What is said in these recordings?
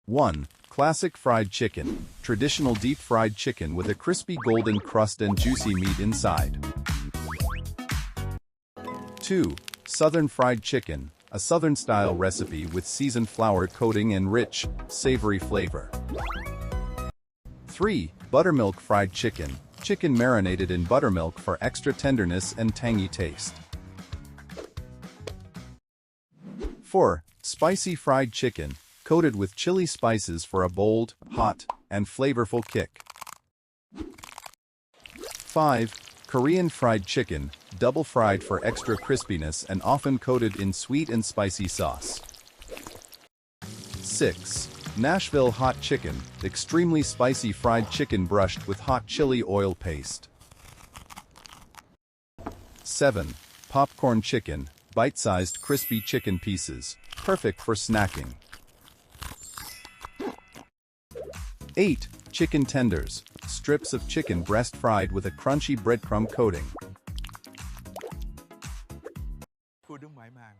1. Classic fried chicken. Traditional deep-fried chicken with a crispy golden crust and juicy meat inside. 2. Southern fried chicken. A southern-style recipe with seasoned flour coating and rich, savory flavor. 3. Buttermilk fried chicken. Chicken marinated in buttermilk for extra tenderness and tangy taste. 4. Spicy fried chicken. Coated with chili spices for a bold, hot, and flavorful kick. 5. Korean fried chicken, double fried for extra crispiness and often coated in sweet and spicy sauce. 6. Nashville hot chicken, extremely spicy fried chicken brushed with hot chili oil paste. 7. Popcorn chicken, bite-sized crispy chicken pieces, perfect for snacking. 8. Chicken tenders, strips of chicken breast fried with a crunchy breadcrumb coating.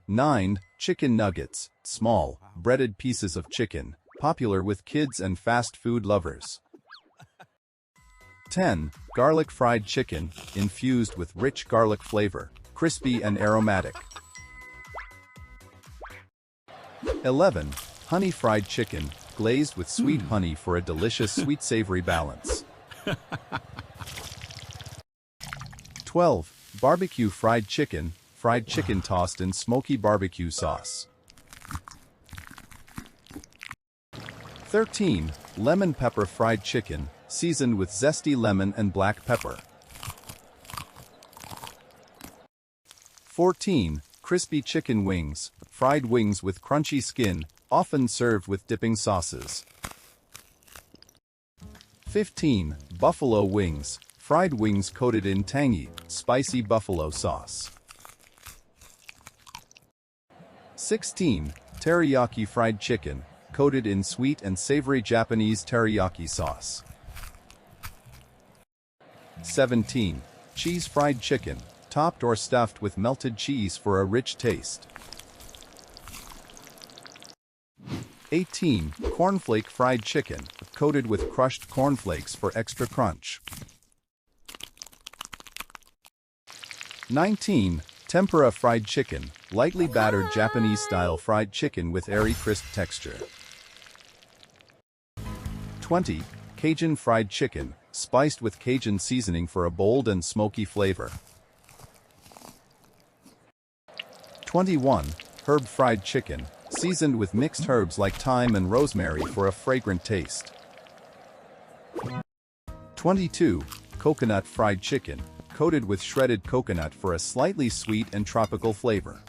9. Chicken nuggets, small, breaded pieces of chicken, popular with kids and fast food lovers. 10. Garlic fried chicken, infused with rich garlic flavor, crispy and aromatic. 11. Honey fried chicken, glazed with sweet honey for a delicious sweet-savory balance. 12. Barbecue fried chicken tossed in smoky barbecue sauce. 13. Lemon pepper fried chicken, seasoned with zesty lemon and black pepper. 14. Crispy chicken wings, fried wings with crunchy skin, often served with dipping sauces. 15. Buffalo wings, fried wings coated in tangy, spicy buffalo sauce. 16. Teriyaki fried chicken, coated in sweet and savory Japanese teriyaki sauce. 17. Cheese fried chicken, topped or stuffed with melted cheese for a rich taste. 18. Cornflake fried chicken, coated with crushed cornflakes for extra crunch. 19. Tempura fried chicken, lightly battered Japanese-style fried chicken with airy crisp texture. 20. Cajun fried chicken, spiced with Cajun seasoning for a bold and smoky flavor. 21. Herb fried chicken, seasoned with mixed herbs like thyme and rosemary for a fragrant taste. 22. Coconut fried chicken, coated with shredded coconut for a slightly sweet and tropical flavor.